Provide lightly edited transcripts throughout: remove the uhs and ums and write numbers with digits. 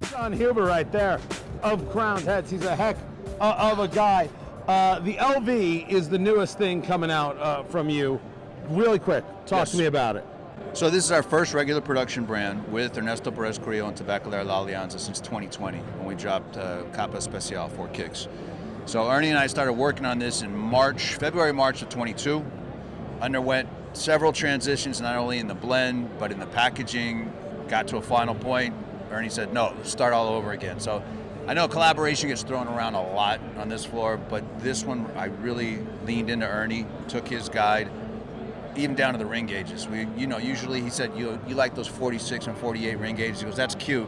Jon Huber right there of Crowned Heads. He's a heck of a guy. The LV is the newest thing coming out from you. Really quick, talk to me about it. So this is our first regular production brand with Ernesto Perez-Carrillo and Tabacalera La Alianza since 2020 when we dropped Capa Especial 4 Kicks. So Ernie and I started working on this in February, March of 22. Underwent several transitions, not only in the blend, but in the packaging. Got to a final point. Ernie said, no, start all over again. So I know collaboration gets thrown around a lot on this floor, but this one I really leaned into Ernie, took his guide, even down to the ring gauges. Usually he said, you like those 46 and 48 ring gauges. He goes, that's cute.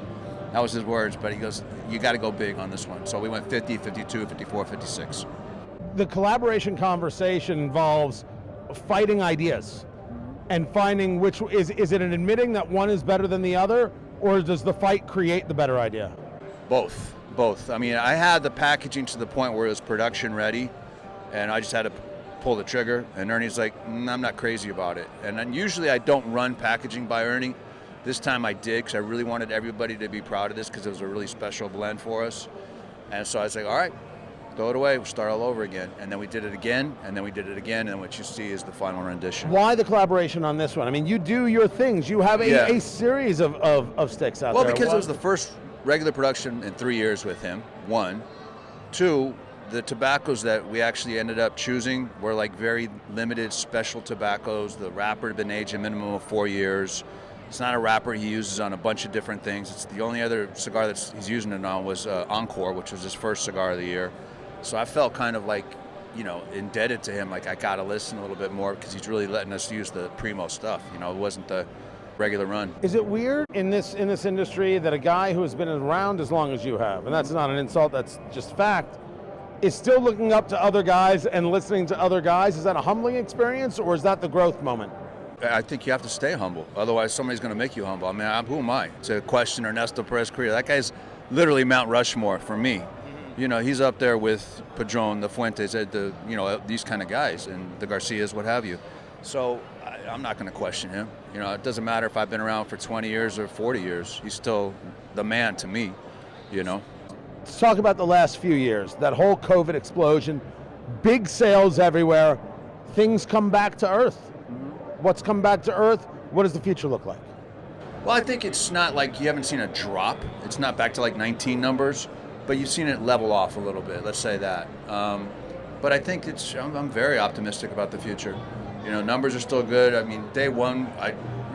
That was his words, but he goes, you got to go big on this one. So we went 50, 52, 54, 56. The collaboration conversation involves fighting ideas and finding which, is it an admitting that one is better than the other, or does the fight create the better idea? Both. I mean, I had the packaging to the point where it was production ready, and I just had to pull the trigger, and Ernie's like, I'm not crazy about it. And then usually I don't run packaging by Ernie. This time I did, because I really wanted everybody to be proud of this, because it was a really special blend for us. And so I was like, all right, throw it away, we'll start all over again. And then we did it again, and then we did it again, and what you see is the final rendition. Why the collaboration on this one? I mean, you do your things. You have a series of sticks out there. Well, because it was the first regular production in 3 years with him, one. Two, the tobaccos that we actually ended up choosing were like very limited special tobaccos. The wrapper had been aged a minimum of 4 years. It's not a wrapper he uses on a bunch of different things. It's the only other cigar that he's using it on was Encore, which was his first cigar of the year. So I felt kind of like, indebted to him. Like I got to listen a little bit more because he's really letting us use the primo stuff. It wasn't the regular run. Is it weird in this industry that a guy who has been around as long as you have, and that's not an insult, that's just fact, is still looking up to other guys and listening to other guys? Is that a humbling experience, or is that the growth moment? I think you have to stay humble. Otherwise, somebody's going to make you humble. I mean, who am I to question Ernesto Perez-Carrillo? That guy's literally Mount Rushmore for me. He's up there with Padron, the Fuentes, these kind of guys, and the Garcias, what have you. So I'm not going to question him. It doesn't matter if I've been around for 20 years or 40 years. He's still the man to me, Let's talk about the last few years, that whole COVID explosion, big sales everywhere, things come back to earth. What's come back to earth? What does the future look like? Well, I think it's not like you haven't seen a drop. It's not back to like 19 numbers, but you've seen it level off a little bit, let's say that. But I think I'm very optimistic about the future. Numbers are still good. I mean, day one,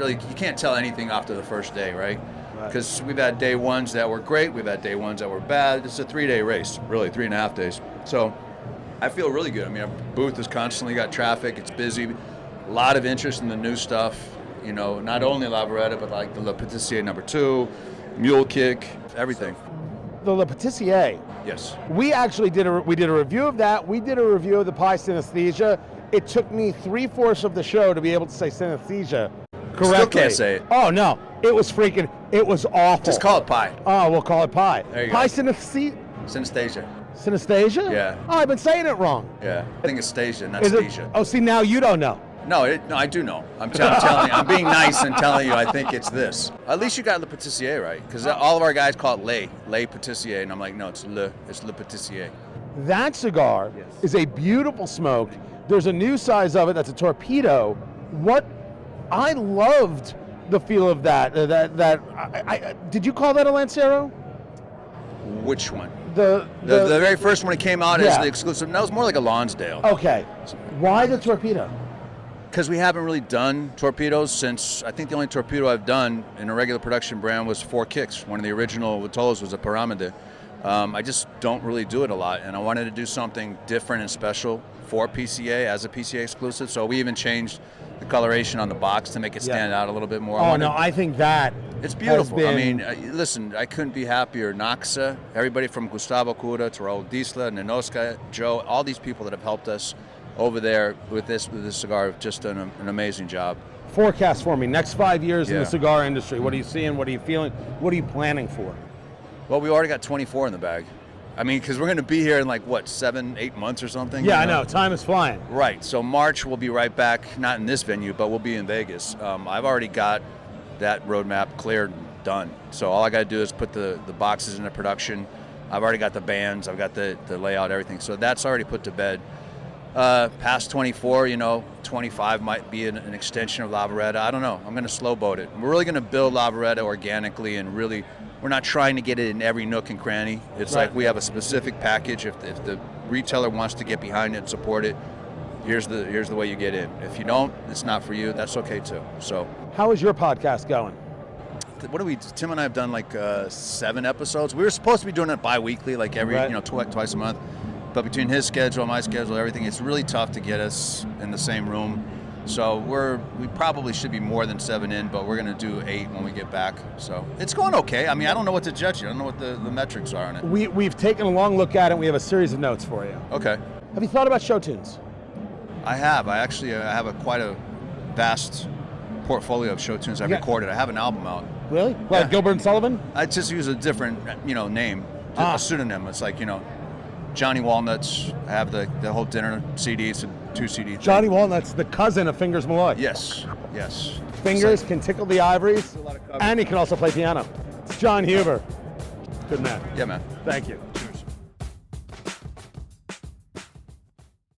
you can't tell anything after the first day, right? Because we've had day ones that were great, we've had day ones that were bad. It's a 3-day race, really, 3.5 days. So I feel really good. I mean, our booth has constantly got traffic, it's busy, a lot of interest in the new stuff, not only La Vereda, but like the Le Patissier No. 2, Mule Kick, everything. The Le Patissier. Yes. We actually did a review of that. We did a review of the pie synesthesia. It took me 3/4 of the show to be able to say synesthesia correctly. Still can't say it. Oh no, it was awful. Just call it pie. Oh, we'll call it pie. There you pie go. Synesthesia. Synesthesia. Synesthesia? Yeah. Oh, I've been saying it wrong. Yeah. I think it's stasia, not Is it? stasia. Oh, see, now you don't know. No, I do know. I'm telling you. I'm being nice and telling you I think it's this. At least you got Le Patissier right, because all of our guys call it Le Patissier, and I'm like, no, it's Le Patissier. That cigar is a beautiful smoke. There's a new size of it that's a torpedo. I loved the feel of that. Did you call that a Lancero? Which one? The very first one it came out as the exclusive. No, it was more like a Lonsdale. Okay. Why the torpedo? Because we haven't really done torpedoes since, I think the only torpedo I've done in a regular production brand was 4 Kicks. One of the original Vitolas was a Pyramide. I just don't really do it a lot, and I wanted to do something different and special for PCA as a PCA exclusive. So we even changed the coloration on the box to make it stand out a little bit more. Oh, no, I think that it's beautiful. I mean, listen, I couldn't be happier. Naxa, everybody from Gustavo Cura to Raul Disla, Ninoska, Joe, all these people that have helped us over there with this cigar have just done an amazing job. Forecast for me, next 5 years in the cigar industry. What are you seeing? What are you feeling? What are you planning for? Well, we already got 24 in the bag. I mean, because we're going to be here in 7-8 months or something. Yeah, I know. Time is flying. Right. So March we'll be right back, not in this venue, but we'll be in Vegas. I've already got that roadmap cleared done. So all I got to do is put the boxes into production. I've already got the bands, I've got the layout, everything. So that's already put to bed. Past 24, 25 might be an extension of La Vereda. I don't know. I'm going to slow boat it. We're really going to build La Vereda organically, and really, we're not trying to get it in every nook and cranny. It's Right. like we have a specific package. If the retailer wants to get behind it and support it, here's the way you get in. If you don't, it's not for you. That's okay too. So, How is your podcast going? what do we? Tim and I have done like 7 episodes. We were supposed to be doing it bi-weekly, like every Right. twice a month. But between his schedule, my schedule, everything, it's really tough to get us in the same room. So we probably should be more than 7 in, but we're going to do 8 when we get back. So it's going okay. I mean, I don't know what to judge you. I don't know what the metrics are on it. We've taken a long look at it, and we have a series of notes for you. Okay. Have you thought about show tunes? I have. I actually have quite a vast portfolio of show tunes I've Yeah. recorded. I have an album out. Really? Like Yeah. Gilbert and Sullivan? I just use a different, name, Ah. a pseudonym. It's like, Johnny Walnuts. I have the whole dinner CD. It's a 2 CD thing. Johnny Walnut's the cousin of Fingers Malloy. Yes. Fingers It's can tickle the ivories, a lot of covers. and he can also play piano. It's Jon Huber. Good man. yeah, man. Thank you.